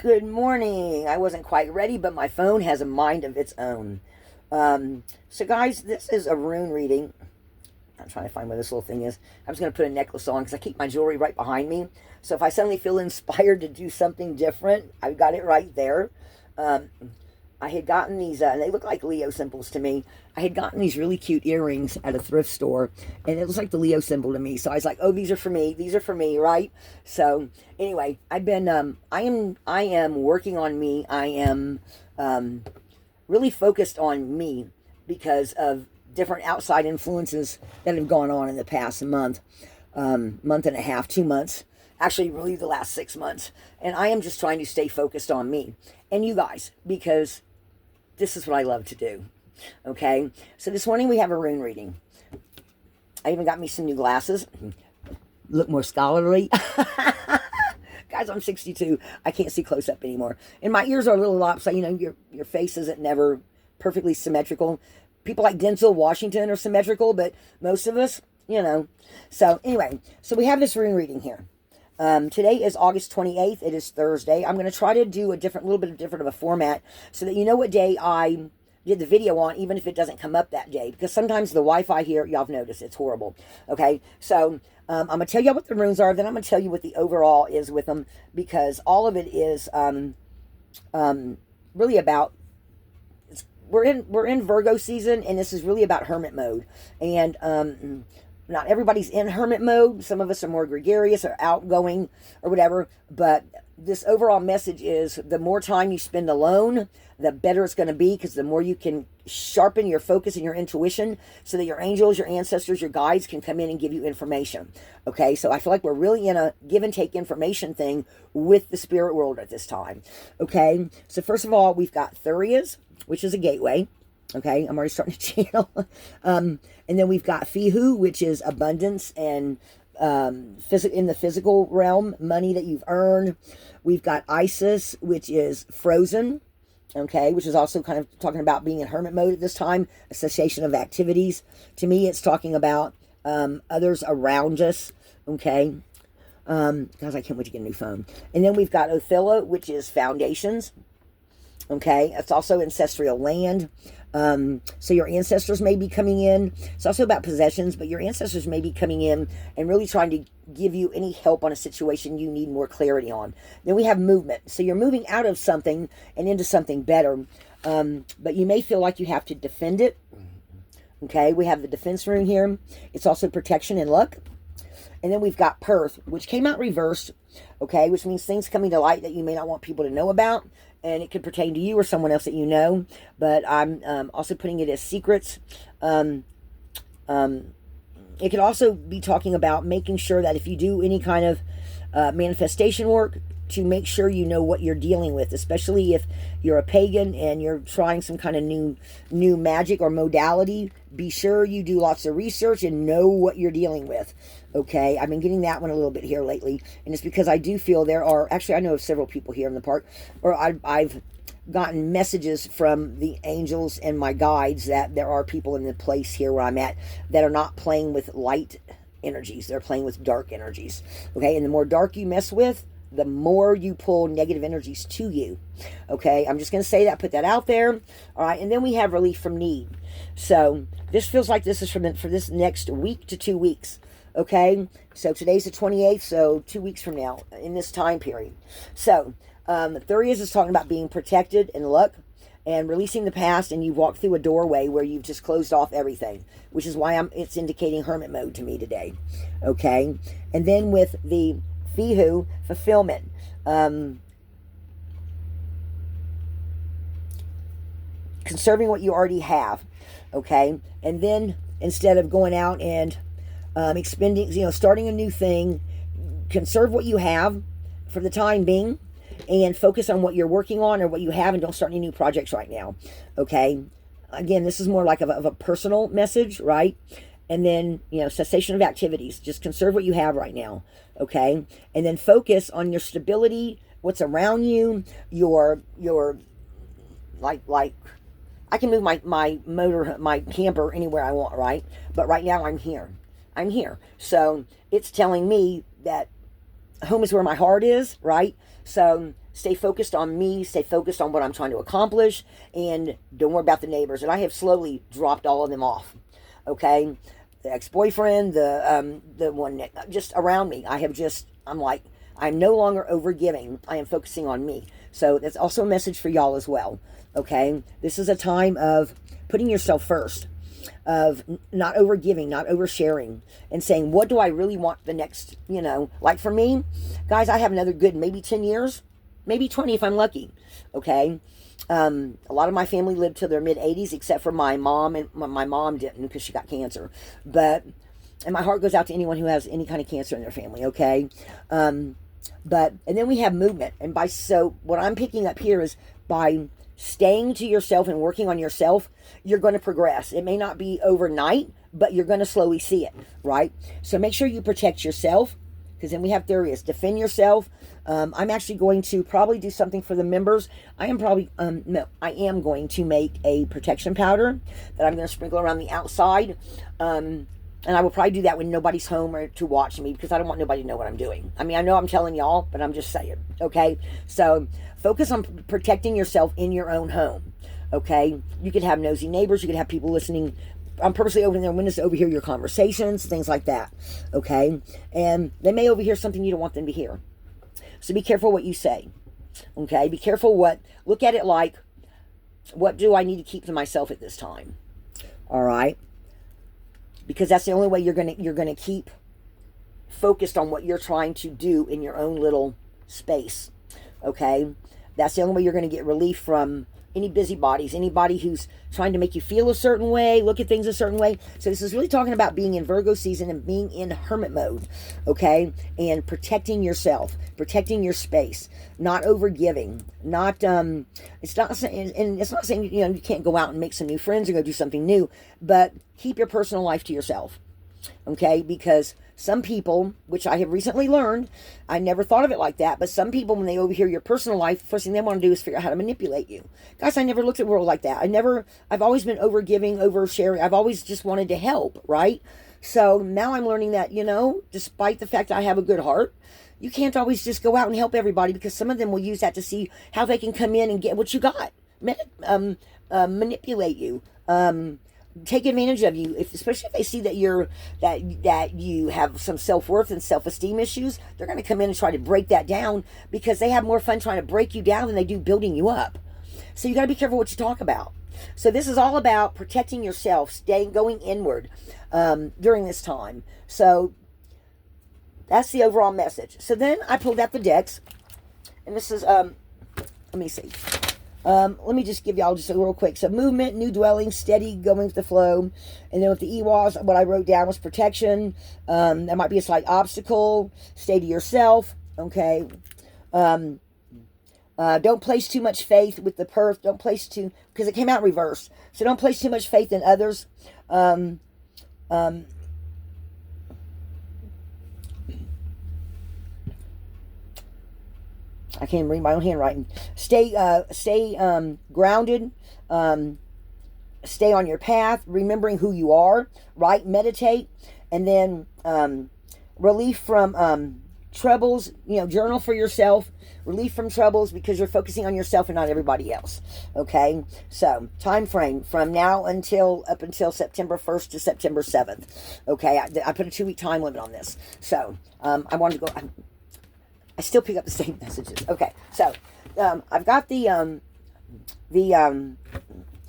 Good morning. I wasn't quite ready, but my phone has a mind of its own. So, guys, this is a rune reading. I'm trying to find where this little thing is. I was going to put a necklace on because I keep my jewelry right behind me. So, if I suddenly feel inspired to do something different, I've got it right there. Um, I had gotten these, and they look like Leo symbols to me. I had gotten these really cute earrings at a thrift store, and it looks like the Leo symbol to me. So I was like, "Oh, these are for me. These are for me, right?" So anyway, I am working on me. I am really focused on me because of different outside influences that have gone on in the past month and a half, 2 months. Actually, really the last 6 months. And I am just trying to stay focused on me and you guys because this is what I love to do. Okay, so this morning we have a rune reading. I even got me some new glasses. Look more scholarly. Guys, I'm 62. I can't see close up anymore. And my ears are a little lopsided. You know, your face isn't never perfectly symmetrical. People like Denzel Washington are symmetrical, but most of us, you know. So anyway, so we have this rune reading here. Today is August 28th. It is Thursday. I'm going to try to do a little bit different of a format so that you know what day I did the video on, even if it doesn't come up that day. Because sometimes the Wi-Fi here, y'all have noticed, it's horrible. Okay, so I'm going to tell you what the runes are. Then I'm going to tell you what the overall is with them. Because all of it is really about... We're in Virgo season, and this is really about hermit mode. And... not everybody's in hermit mode. Some of us are more gregarious or outgoing or whatever. But this overall message is the more time you spend alone, the better it's going to be, because the more you can sharpen your focus and your intuition so that your angels, your ancestors, your guides can come in and give you information. Okay, so I feel like we're really in a give and take information thing with the spirit world at this time. Okay, so first of all, we've got Thurias, which is a gateway. Okay, I'm already starting to channel. And then we've got Fihu, which is abundance and in the physical realm, money that you've earned. We've got Isis, which is frozen. Okay, which is also kind of talking about being in hermit mode at this time, a cessation of activities. To me, it's talking about others around us. Okay, guys, I can't wait to get a new phone. And then we've got Othella, which is foundations. Okay, it's also ancestral land. So your ancestors may be coming in. It's also about possessions, but your ancestors may be coming in and really trying to give you any help on a situation you need more clarity on. Then we have movement. So you're moving out of something and into something better. But you may feel like you have to defend it. Okay, we have the defense rune here. It's also protection and luck. And then we've got Perth, which came out reversed, okay, which means things coming to light that you may not want people to know about, and it could pertain to you or someone else that you know, but I'm also putting it as secrets. It could also be talking about making sure that if you do any kind of manifestation work, to make sure you know what you're dealing with, especially if you're a pagan and you're trying some kind of new magic or modality. Be sure you do lots of research and know what you're dealing with. Okay, I've been getting that one a little bit here lately, and it's because I do feel there are, actually I know of several people here in the park, or I've gotten messages from the angels and my guides that there are people in the place here where I'm at that are not playing with light energies, they're playing with dark energies. Okay, and the more dark you mess with, the more you pull negative energies to you. Okay, I'm just going to say that, put that out there. All right, and then we have relief from need. So this feels like this is for this next week to 2 weeks. Okay, so today's the 28th, so 2 weeks from now in this time period. So Thurias is talking about being protected and luck and releasing the past, and you've walked through a doorway where you've just closed off everything, which is why it's indicating hermit mode to me today. Okay, and then with the Fihu, fulfillment. Conserving what you already have. Okay, and then instead of going out and expending, starting a new thing, conserve what you have for the time being and focus on what you're working on or what you have, and don't start any new projects right now. Okay, again, this is more like of a personal message, right? And then, cessation of activities. Just conserve what you have right now, okay? And then focus on your stability, what's around you, your like I can move my camper anywhere I want, right? But right now I'm here. So it's telling me that home is where my heart is, right? So stay focused on me, stay focused on what I'm trying to accomplish, and don't worry about the neighbors. And I have slowly dropped all of them off. Okay, the ex-boyfriend, the one that just around me. I'm like, I'm no longer overgiving. I am focusing on me. So that's also a message for y'all as well. Okay, this is a time of putting yourself first, of not overgiving, not oversharing, and saying, what do I really want the next, like for me, guys, I have another good maybe 10 years, maybe 20 if I'm lucky. Okay, a lot of my family lived to their mid-80s, except for my mom, and my mom didn't because she got cancer. And my heart goes out to anyone who has any kind of cancer in their family. Okay, and then we have movement, and so what I'm picking up here is by staying to yourself and working on yourself, you're going to progress. It may not be overnight, but you're going to slowly see it, right? So make sure you protect yourself, because then we have theories. Defend yourself. I'm actually going to probably do something for the members. I am going to make a protection powder that I'm going to sprinkle around the outside. And I will probably do that when nobody's home or to watch me, because I don't want nobody to know what I'm doing. I mean, I know I'm telling y'all, but I'm just saying, okay? So focus on protecting yourself in your own home, okay? You could have nosy neighbors. You could have people listening. I'm purposely opening their windows to overhear your conversations, things like that, okay? And they may overhear something you don't want them to hear. So be careful what you say, okay? Be careful look at it like, what do I need to keep to myself at this time, all right? Because that's the only way you're gonna keep focused on what you're trying to do in your own little space. Okay, that's the only way you're gonna get relief from any busybodies, anybody who's trying to make you feel a certain way, look at things a certain way. So this is really talking about being in Virgo season and being in hermit mode, okay, and protecting yourself, protecting your space, not overgiving, not it's not saying, and it's not saying you can't go out and make some new friends or go do something new, but keep your personal life to yourself, okay? Because some people, which I have recently learned, I never thought of it like that, but some people, when they overhear your personal life, first thing they want to do is figure out how to manipulate you. Guys, I never looked at the world like that. I've always been overgiving, oversharing. I've always just wanted to help, right? So now I'm learning that, despite the fact that I have a good heart, you can't always just go out and help everybody, because some of them will use that to see how they can come in and get what you got. Manipulate you. Take advantage of you, especially if they see that you have some self-worth and self-esteem issues. They're going to come in and try to break that down, because they have more fun trying to break you down than they do building you up. So you got to be careful what you talk about. So this is all about protecting yourself, going inward during this time. So that's the overall message. So then I pulled out the decks, and this is let me see. Let me just give y'all just a real quick. So movement, new dwelling, steady, going with the flow. And then with the EWAs, what I wrote down was protection. That might be a slight obstacle. Stay to yourself. Okay. Don't place too much faith with the perf. Don't place because it came out reversed. So don't place too much faith in others. I can't read my own handwriting. Stay grounded. Stay on your path, remembering who you are, right? Meditate. And then relief from troubles. Journal for yourself. Relief from troubles, because you're focusing on yourself and not everybody else. Okay? So, time frame from now up until September 1st to September 7th. Okay? I put a 2-week time limit on this. So, I wanted to go... I still pick up the same messages. Okay, so I've got the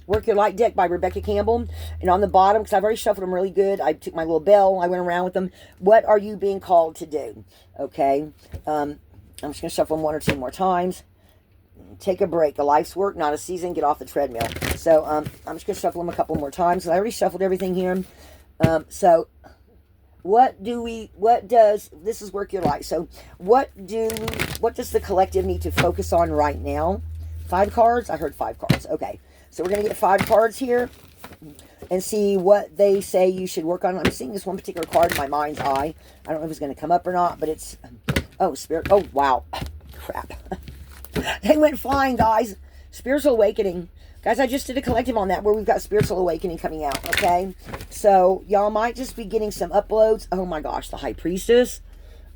Work Your Light deck by Rebecca Campbell, and on the bottom, because I've already shuffled them really good, I took my little bell, I went around with them. What are you being called to do? Okay, I'm just going to shuffle them 1 or 2 more times. Take a break. A life's work, not a season. Get off the treadmill. So I'm just going to shuffle them a couple more times. I already shuffled everything here. So... this is Work Your Light. So what does the collective need to focus on right now? 5 cards? I heard 5 cards. Okay. So we're going to get 5 cards here and see what they say you should work on. I'm seeing this one particular card in my mind's eye. I don't know if it's going to come up or not, but it's, Spirit. Oh, wow. Crap. They went flying, guys. Spiritual awakening. Guys, I just did a collective on that where we've got spiritual awakening coming out, okay? So, y'all might just be getting some uploads. Oh my gosh, the High Priestess.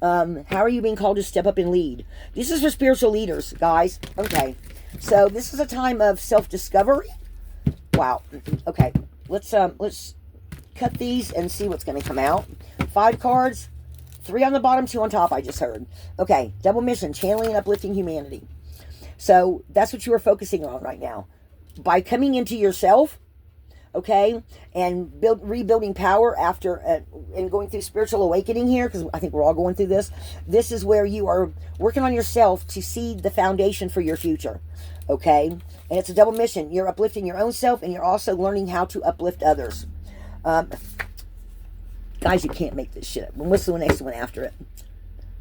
How are you being called to step up and lead? This is for spiritual leaders, guys. Okay. So this is a time of self-discovery. Wow. Okay. Let's cut these and see what's going to come out. 5 cards. 3 on the bottom, 2 on top, I just heard. Okay. Double mission. Channeling and uplifting humanity. So that's what you are focusing on right now. By coming into yourself, okay, and rebuilding power after and going through spiritual awakening here, because I think we're all going through this. This is where you are working on yourself to seed the foundation for your future, okay? And it's a double mission. You're uplifting your own self, and you're also learning how to uplift others. Guys, you can't make this shit up. What's the next one after it?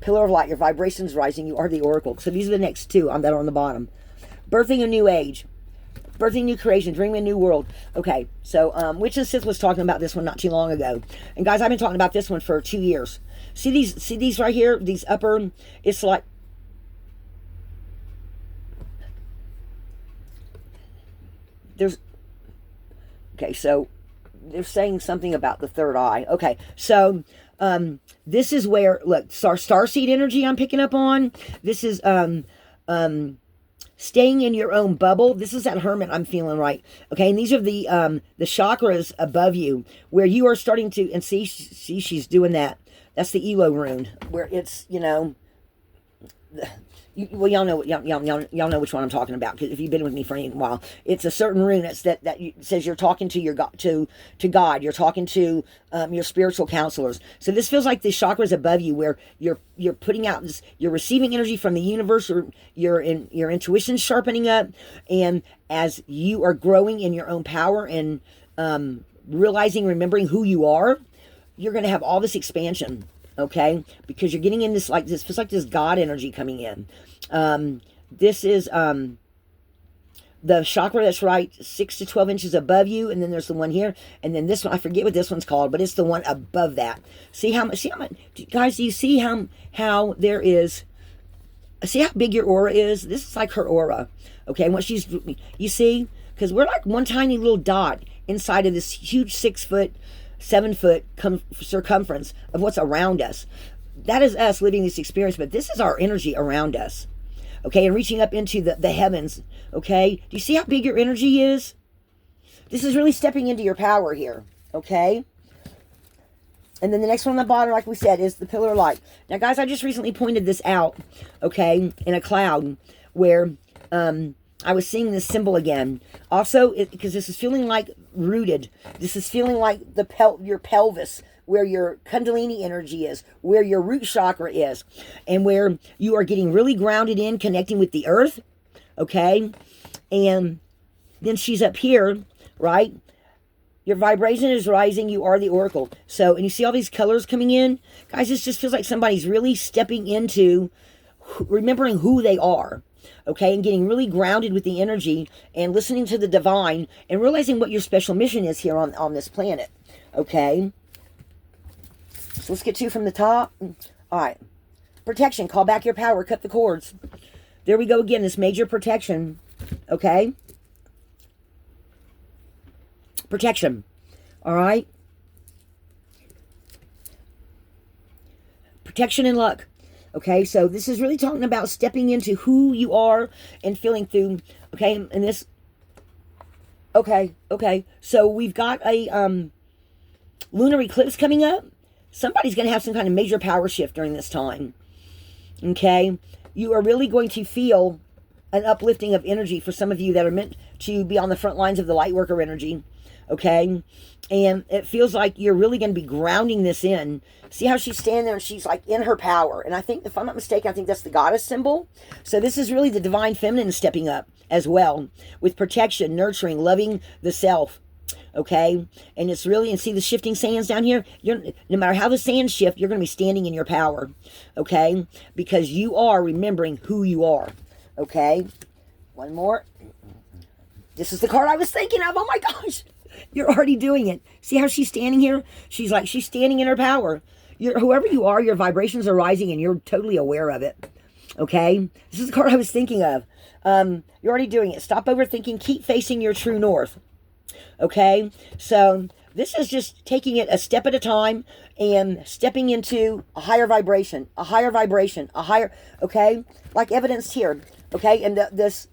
Pillar of light. Your vibration's rising. You are the oracle. So these are the next 2 that are on the bottom. Birthing a new age. Birthing new creation, dreaming a new world. Okay, so Witch and Sith was talking about this one not too long ago. And guys, I've been talking about this one for 2 years. See these right here? These upper, it's like, okay, so they're saying something about the third eye. Okay, so this is where, look, starseed energy I'm picking up on. This is staying in your own bubble. This is that Hermit I'm feeling right. Okay, and these are the chakras above you, where you are starting to, and see she's doing that. That's the Elo rune, where it's, you know, well, y'all know which one I'm talking about, because if you've been with me for a while, it's a certain rune that says you're talking to your God, to God. You're talking to your spiritual counselors. So this feels like the chakras above you, where you're putting out this, you're receiving energy from the universe, or your intuition sharpening up, and as you are growing in your own power and remembering who you are, you're going to have all this expansion. Okay, because you're getting in this, like, this feels like this God energy coming in. This is the chakra that's right 6 to 12 inches above you, and then there's the one here, and then this one, I forget what this one's called, but it's the one above that. See how much, guys, do you see how there is, see how big your aura is? This is like her aura. Okay, and what she's, you see, because we're like one tiny little dot inside of this huge 6 foot, 7 foot circumference of what's around us. That is us living this experience, but this is our energy around us. Okay, and reaching up into the heavens. Okay, do you see how big your energy is? This is really stepping into your power here. Okay, and then the next one on the bottom, like we said, is the pillar of light. Now, guys, I just recently pointed this out, okay, in a cloud where I was seeing this symbol again. Also, because this is feeling like rooted. This is feeling like your pelvis, where your kundalini energy is, where your root chakra is, and where you are getting really grounded in, connecting with the earth, okay? And then she's up here, right? Your vibration is rising. You are the oracle. So, and you see all these colors coming in? Guys, this just feels like somebody's really stepping into remembering who they are. Okay, and getting really grounded with the energy and listening to the divine and realizing what your special mission is here on this planet. Okay, so let's get 2 from the top. All right, protection, call back your power, cut the cords. There we go again, this major protection. Okay, protection. All right, protection and luck. Okay, so this is really talking about stepping into who you are and feeling through, okay, and this, okay, so we've got a lunar eclipse coming up. Somebody's going to have some kind of major power shift during this time, okay? You are really going to feel an uplifting of energy for some of you that are meant to be on the front lines of the light worker energy, okay? And it feels like you're really going to be grounding this in. See how she's standing there and she's like in her power. And I think, if I'm not mistaken, I think that's the goddess symbol. So this is really the divine feminine stepping up as well, with protection, nurturing, loving the self. Okay, and it's really, and see the shifting sands down here, no matter how the sands shift, you're going to be standing in your power. Okay, because you are remembering who you are. Okay, one more. This is the card I was thinking of. Oh my gosh, you're already doing it. See how she's standing here? She's standing in her power. Whoever you are, your vibrations are rising and you're totally aware of it. Okay, this is the card I was thinking of. You're already doing it. Stop overthinking. Keep facing your true north. Okay, so This is just taking it a step at a time and stepping into a higher vibration, a higher vibration, a higher, okay? Like evidenced here, okay? And this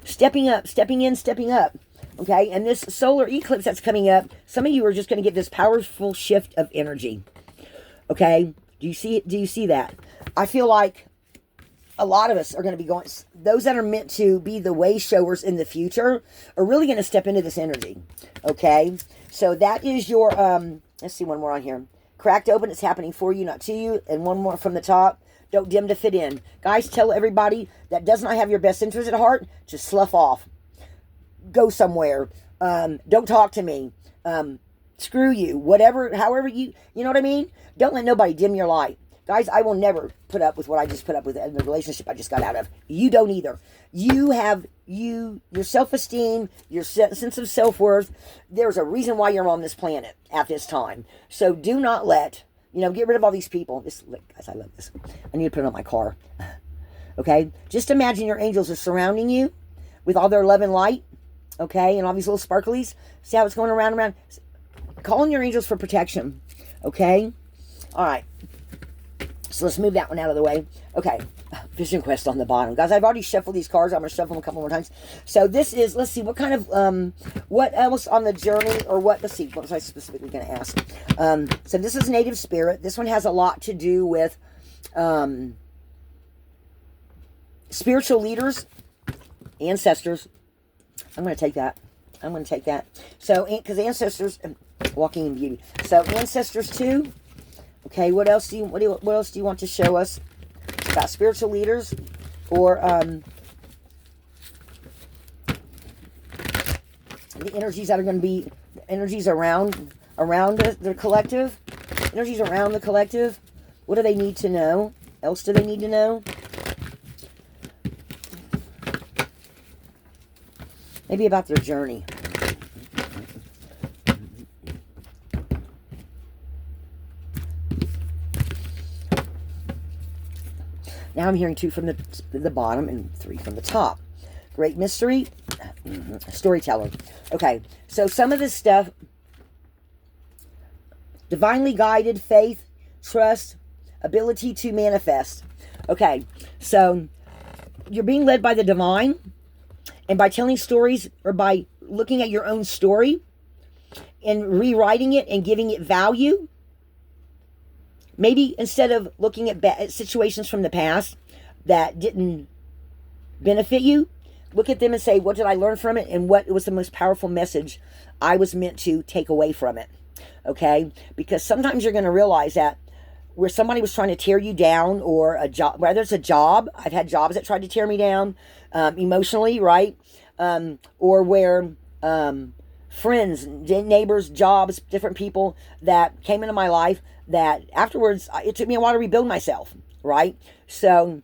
stepping up, stepping in, stepping up, okay? And this solar eclipse that's coming up, some of you are just going to get this powerful shift of energy, okay? Do you see that? I feel like a lot of us are going to be going, those that are meant to be the way showers in the future are really going to step into this energy, okay? So that is your, let's see one more on here. Cracked open, it's happening for you, not to you. And one more from the top. Don't dim to fit in. Guys, tell everybody that does not have your best interest at heart to slough off. Go somewhere. Don't talk to me. Screw you. Whatever, however you know what I mean? Don't let nobody dim your light. Guys, I will never put up with what I just put up with in the relationship I just got out of. You don't either. You have your self-esteem, your sense of self-worth. There's a reason why you're on this planet at this time. So do not let, get rid of all these people. Guys, I love this. I need to put it on my car. Okay? Just imagine your angels are surrounding you with all their love and light. Okay? And all these little sparklies. See how it's going around and around? Call on your angels for protection. Okay? All right. So let's move that one out of the way. Okay, Vision Quest on the bottom. Guys, I've already shuffled these cards. I'm going to shuffle them a couple more times. So this is, let's see, what kind of, what else on the journey, or what, let's see, what was I specifically going to ask? So this is Native Spirit. This one has a lot to do with spiritual leaders, ancestors. I'm going to take that. I'm going to take that. So, because ancestors, walking in beauty. So ancestors too. Okay, what else do you want to show us about spiritual leaders, or the energies that are going to be energies around the collective, energies around the collective? What do they need to know? Else do they need to know? Maybe about their journey. Now I'm hearing 2 from the bottom and 3 from the top. Great mystery, storyteller. Okay, so some of this stuff, divinely guided, faith, trust, ability to manifest. Okay, so you're being led by the divine, and by telling stories, or by looking at your own story and rewriting it and giving it value. Maybe instead of looking at situations from the past that didn't benefit you, look at them and say, what did I learn from it? And what was the most powerful message I was meant to take away from it? Okay? Because sometimes you're going to realize that where somebody was trying to tear you down, or a job, whether it's a job, I've had jobs that tried to tear me down emotionally, right? Or where friends, neighbors, jobs, different people that came into my life that afterwards, it took me a while to rebuild myself, right? So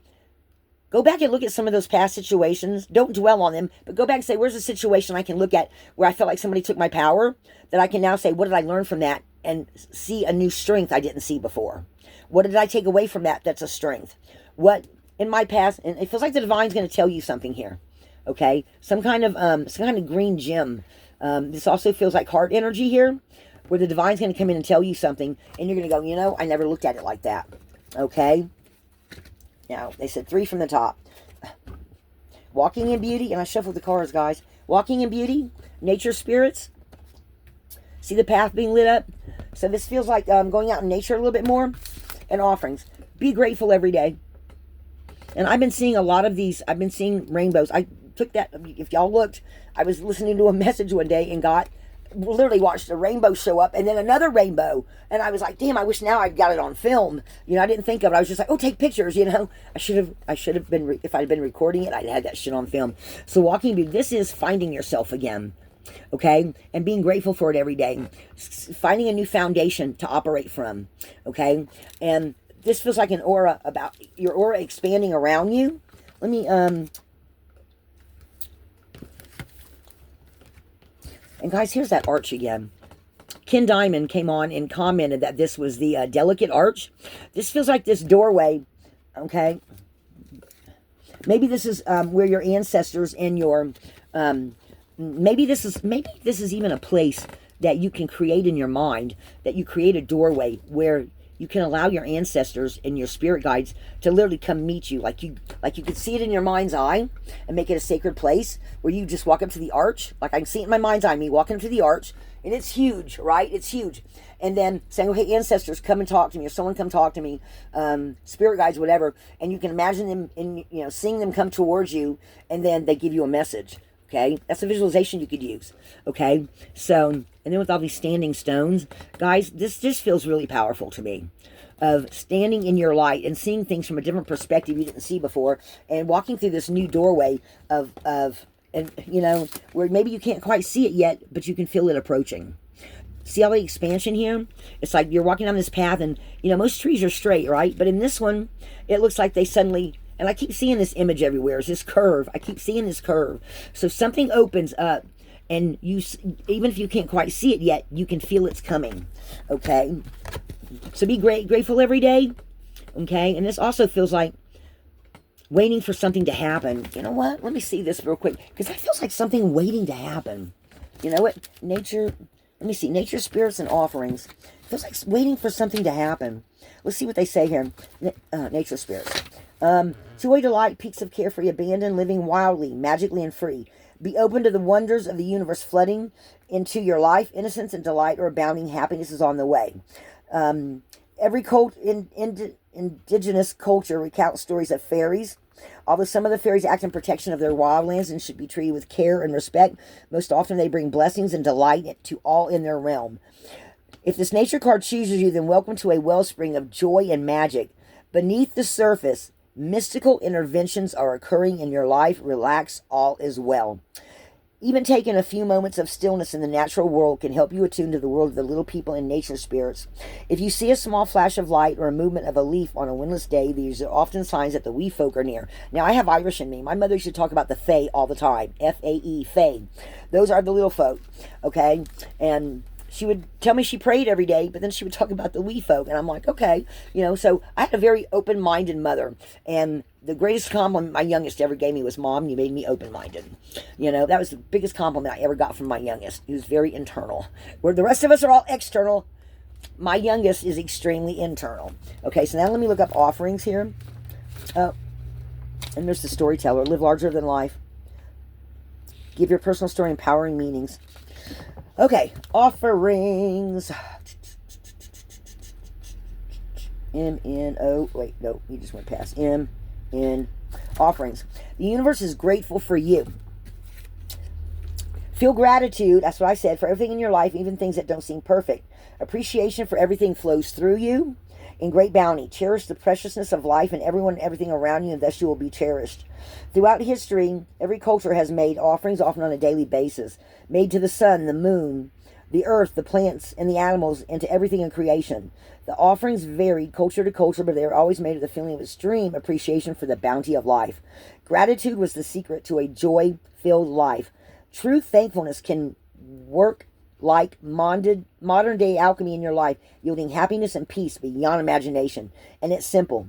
go back and look at some of those past situations. Don't dwell on them, but go back and say, where's a situation I can look at where I felt like somebody took my power, that I can now say, what did I learn from that? And see a new strength I didn't see before. What did I take away from that that's a strength? What in my past, and it feels like the divine's going to tell you something here, okay? Some kind of green gem. This also feels like heart energy here, where the divine's going to come in and tell you something, and you're going to go, I never looked at it like that. Okay? Now, they said 3 from the top. Walking in beauty, and I shuffled the cards, guys. Walking in beauty, nature spirits. See the path being lit up? So this feels like going out in nature a little bit more. And offerings. Be grateful every day. And I've been seeing a lot of these. I've been seeing rainbows. I took that, if y'all looked, I was listening to a message one day and literally watched a rainbow show up, and then another rainbow, and I was like, damn, I wish now I'd got it on film. I didn't think of it. I was just like, oh, take pictures. I should have been, if I'd been recording it, I'd had that shit on film. So walking beauty, this is finding yourself again, okay, and being grateful for it every day, finding a new foundation to operate from, okay. And this feels like an aura, about your aura expanding around you. Let me and guys, here's that arch again. Ken Diamond came on and commented that this was the delicate arch. This feels like this doorway, okay? Maybe this is where your ancestors and your, maybe this is even a place that you can create in your mind, that you create a doorway where you can allow your ancestors and your spirit guides to literally come meet you, like you could see it in your mind's eye, and make it a sacred place where you just walk up to the arch. Like I can see it in my mind's eye, me walking up to the arch, and it's huge, right? It's huge. And then saying, "Oh, hey, ancestors, come and talk to me," or "Someone come talk to me," spirit guides, whatever. And you can imagine them, seeing them come towards you, and then they give you a message. Okay, that's a visualization you could use. Okay, so, and then with all these standing stones, guys, this just feels really powerful to me, of standing in your light and seeing things from a different perspective you didn't see before, and walking through this new doorway of and where maybe you can't quite see it yet, but you can feel it approaching. See all the expansion here? It's like you're walking down this path, and most trees are straight, right? But in this one, it looks like they suddenly, and I keep seeing this image everywhere, is this curve. I keep seeing this curve. So something opens up, and you, even if you can't quite see it yet, you can feel it's coming. Okay? So be grateful every day. Okay? And this also feels like waiting for something to happen. You know what? Let me see this real quick, because that feels like something waiting to happen. You know what? Nature, let me see. Nature, spirits, and offerings. Feels like waiting for something to happen. Let's see what they say here. Nature, spirits. Joy, delight, peaks of carefree, abandon, living wildly, magically, and free. Be open to the wonders of the universe flooding into your life. Innocence and delight or abounding happiness is on the way. Every indigenous culture recounts stories of fairies. Although some of the fairies act in protection of their wildlands and should be treated with care and respect, most often they bring blessings and delight to all in their realm. If this nature card chooses you, then welcome to a wellspring of joy and magic. Beneath the surface, mystical interventions are occurring in your life. Relax, all is well. Even taking a few moments of stillness in the natural world can help you attune to the world of the little people and nature spirits. If you see a small flash of light or a movement of a leaf on a windless day, these are often signs that the wee folk are near. Now, I have Irish in me. My mother used to talk about the Fae all the time. F-A-E, Fae. Those are the little folk, okay? And she would tell me she prayed every day, but then she would talk about the wee folk, and I'm like, okay, so I had a very open-minded mother, and the greatest compliment my youngest ever gave me was, "Mom, you made me open-minded." That was the biggest compliment I ever got from my youngest. He was very internal. Where the rest of us are all external, my youngest is extremely internal. Okay, so now let me look up offerings here. And there's the storyteller. Live larger than life. Give your personal story empowering meanings. Okay, offerings. M-N-O. Wait, no, you just went past. M-N. Offerings. The universe is grateful for you. Feel gratitude, that's what I said, for everything in your life, even things that don't seem perfect. Appreciation for everything flows through you in great bounty. Cherish the preciousness of life and everyone and everything around you, and thus you will be cherished. Throughout history, every culture has made offerings, often on a daily basis, made to the sun, the moon, the earth, the plants, and the animals, and to everything in creation. The offerings varied culture to culture, but they were always made with a feeling of extreme appreciation for the bounty of life. Gratitude was the secret to a joy-filled life. True thankfulness can work like modern-day alchemy in your life, yielding happiness and peace beyond imagination. And it's simple.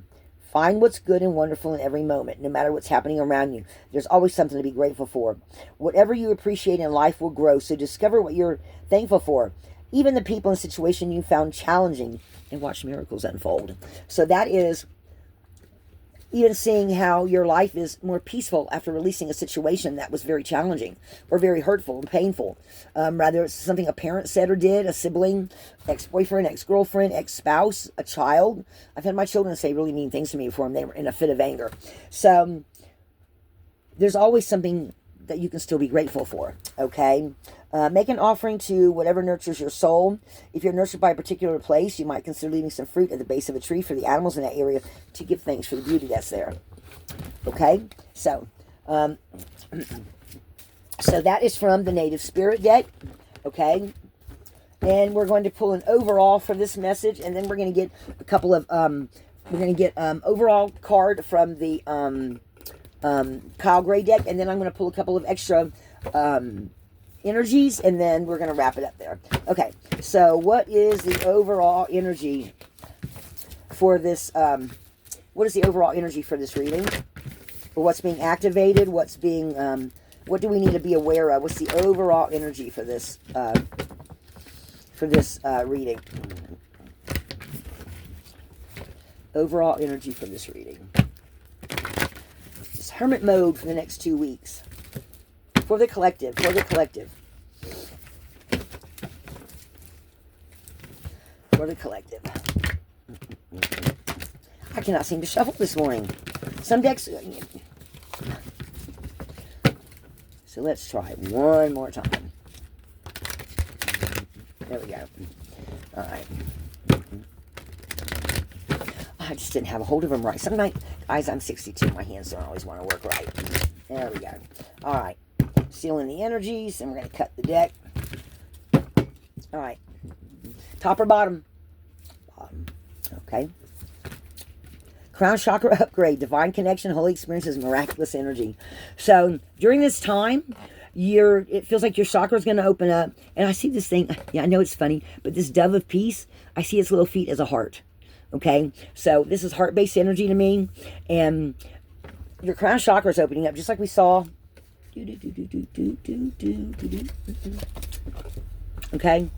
Find what's good and wonderful in every moment, no matter what's happening around you. There's always something to be grateful for. Whatever you appreciate in life will grow, so discover what you're thankful for. Even the people and situation you found challenging, and watch miracles unfold. So that is even seeing how your life is more peaceful after releasing a situation that was very challenging or very hurtful and painful. Rather, it's something a parent said or did, a sibling, ex-boyfriend, ex-girlfriend, ex-spouse, a child. I've had my children say really mean things to me before, and they were in a fit of anger. So there's always something that you can still be grateful for, okay? Make an offering to whatever nurtures your soul. If you're nurtured by a particular place, you might consider leaving some fruit at the base of a tree for the animals in that area to give thanks for the beauty that's there. Okay? So, so that is from the Native Spirit deck. Okay? And we're going to pull an overall for this message, and then we're going to get a couple of, overall card from the Kyle Gray deck, and then I'm going to pull a couple of extra energies, and then we're going to wrap it up there. Okay, so what is the overall energy for this, what is the overall energy for this reading? Or what's being activated? What's being, what do we need to be aware of? What's the overall energy for this for this reading. Overall energy for this reading. It's hermit mode for the next 2 weeks. For the collective. For the collective. For the collective. I cannot seem to shuffle this morning. Some decks... So let's try it one more time. There we go. All right. I just didn't have a hold of them right. Some night, guys, I'm 62. My hands don't always want to work right. There we go. All right. Sealing the energies, and we're going to cut the deck. All right. Top or bottom? Bottom. Okay. Crown chakra upgrade, divine connection, holy experiences, miraculous energy. So during this time, it feels like your chakra is going to open up. And I see this thing. Yeah, I know it's funny, but this dove of peace, I see its little feet as a heart. Okay, so this is heart-based energy to me, and your crown chakra is opening up, just like we saw. Okay,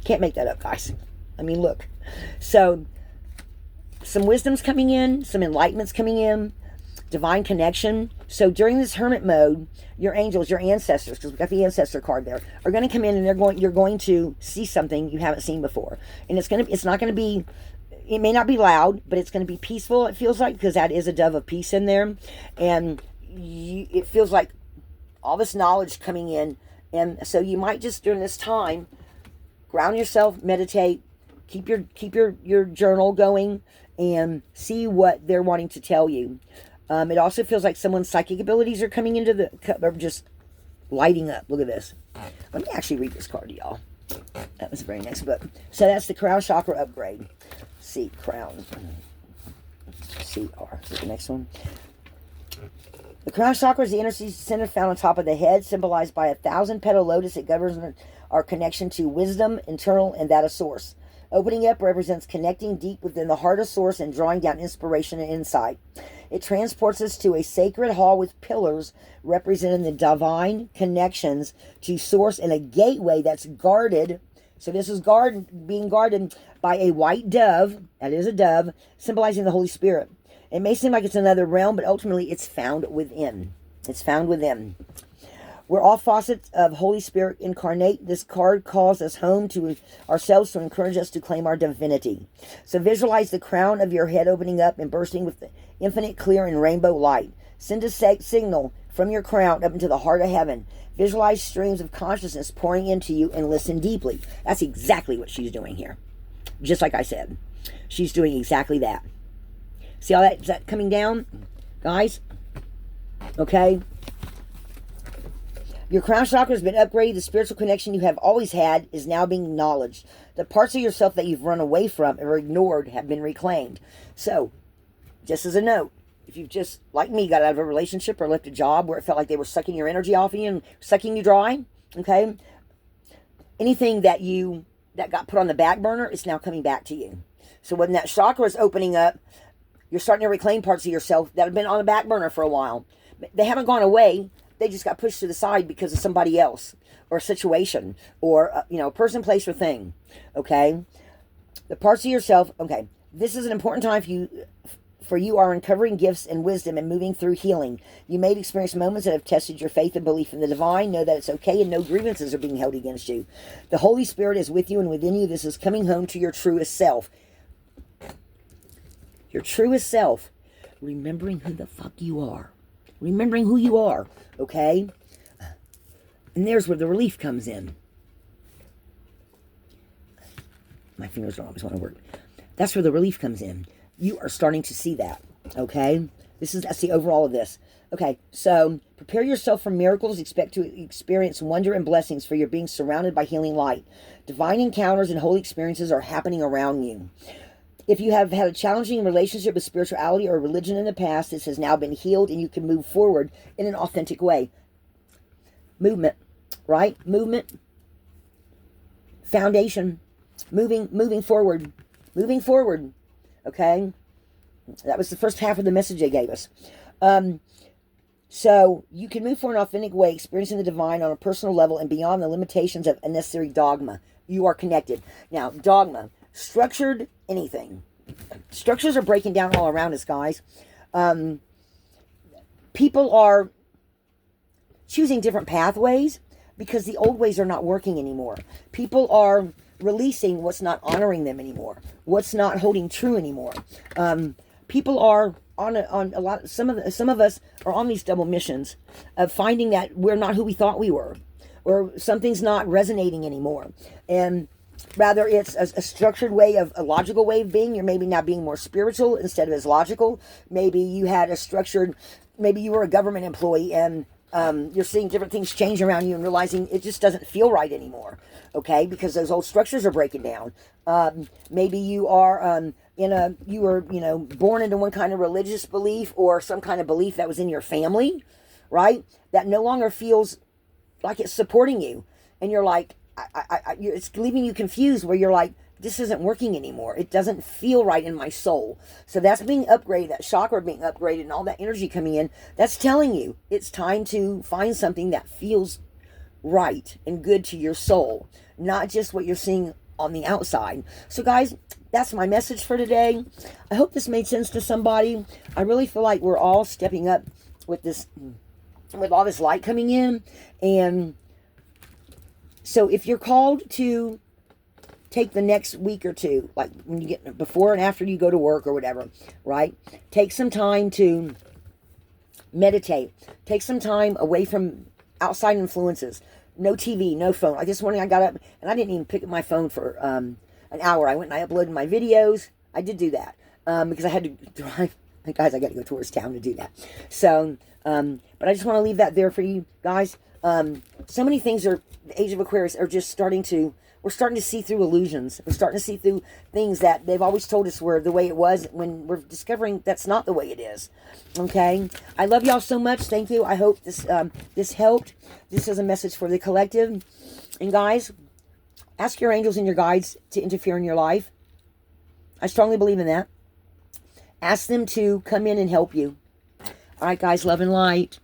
can't make that up, guys. I mean, look. So, some wisdom's coming in, some enlightenment's coming in, divine connection. So during this hermit mode, your angels, your ancestors, because we got the ancestor card there, are going to come in, and you're going to see something you haven't seen before. And it may not be loud, but it's going to be peaceful, it feels like, because that is a dove of peace in there. And it feels like all this knowledge coming in. And so you might just, during this time, ground yourself, meditate, keep your journal going, and see what they're wanting to tell you. It also feels like someone's psychic abilities are coming into are just lighting up. Look at this. Let me actually read this card to y'all. That was the very next book. So that's the crown chakra upgrade. C, crown. CR. The next one. The crown chakra is the inner center found on top of the head, symbolized by a 1,000-petal lotus. It governs our connection to wisdom, internal, and that of source. Opening up represents connecting deep within the heart of source and drawing down inspiration and insight. It transports us to a sacred hall with pillars representing the divine connections to source, and a gateway that's guarded. So this is being guarded by a white dove. That is a dove, symbolizing the Holy Spirit. It may seem like it's another realm, but ultimately it's found within. It's found within. We're all facets of Holy Spirit incarnate. This card calls us home to ourselves to encourage us to claim our divinity. So visualize the crown of your head opening up and bursting with the infinite, clear, and rainbow light. Send a signal from your crown up into the heart of heaven. Visualize streams of consciousness pouring into you and listen deeply. That's exactly what she's doing here. Just like I said. She's doing exactly that. See how is that coming down? Guys? Okay? Your crown chakra has been upgraded. The spiritual connection you have always had is now being acknowledged. The parts of yourself that you've run away from or ignored have been reclaimed. So, just as a note, if you've just, like me, got out of a relationship or left a job where it felt like they were sucking your energy off of you and sucking you dry, okay? Anything that got put on the back burner is now coming back to you. So when that chakra is opening up, you're starting to reclaim parts of yourself that have been on the back burner for a while. They haven't gone away. They just got pushed to the side because of somebody else or a situation or, a person, place, or thing. Okay? The parts of yourself, okay. This is an important time for you are uncovering gifts and wisdom and moving through healing. You may experience moments that have tested your faith and belief in the divine. Know that it's okay and no grievances are being held against you. The Holy Spirit is with you and within you. This is coming home to your truest self. Your truest self. Remembering who the fuck you are. Remembering who you are. Okay? And there's where the relief comes in. My fingers don't always want to work. That's where the relief comes in. You are starting to see that. Okay? That's the overall of this. Okay, so prepare yourself for miracles. Expect to experience wonder and blessings, for you're being surrounded by healing light. Divine encounters and holy experiences are happening around you. If you have had a challenging relationship with spirituality or religion in the past, this has now been healed and you can move forward in an authentic way. Movement, right? Movement. Foundation. Moving forward. Moving forward. Okay? That was the first half of the message they gave us. So you can move forward in an authentic way, experiencing the divine on a personal level and beyond the limitations of unnecessary dogma. You are connected. Now, dogma, structured anything. Structures are breaking down all around us, guys. People are choosing different pathways because the old ways are not working anymore. People are releasing what's not honoring them anymore, what's not holding true anymore. People are on a lot. Some of us are on these double missions of finding that we're not who we thought we were, or something's not resonating anymore, and rather it's a structured way of a logical way of being. You're maybe now being more spiritual instead of as logical. Maybe you had a structured. Maybe you were a government employee and you're seeing different things change around you and realizing it just doesn't feel right anymore, okay? Because those old structures are breaking down. Maybe you are you were, born into one kind of religious belief or some kind of belief that was in your family, right? That no longer feels like it's supporting you. And you're like, it's leaving you confused where you're like, this isn't working anymore. It doesn't feel right in my soul. So that's being upgraded, that chakra being upgraded and all that energy coming in. That's telling you it's time to find something that feels right and good to your soul, not just what you're seeing on the outside. So guys, that's my message for today. I hope this made sense to somebody. I really feel like we're all stepping up with this, with all this light coming in. And so if you're called to take the next week or two, like when you get before and after you go to work or whatever, right? Take some time to meditate. Take some time away from outside influences. No TV, no phone. Like this morning I got up and I didn't even pick up my phone for an hour. I went and I uploaded my videos. I did do that because I had to drive. Guys, I got to go towards town to do that. So, but I just want to leave that there for you guys. So many things are, the age of Aquarius are just we're starting to see through illusions. We're starting to see through things that they've always told us were the way it was, when we're discovering that's not the way it is. Okay? I love y'all so much. Thank you. I hope this helped. This is a message for the collective. And guys, ask your angels and your guides to interfere in your life. I strongly believe in that. Ask them to come in and help you. All right, guys. Love and light.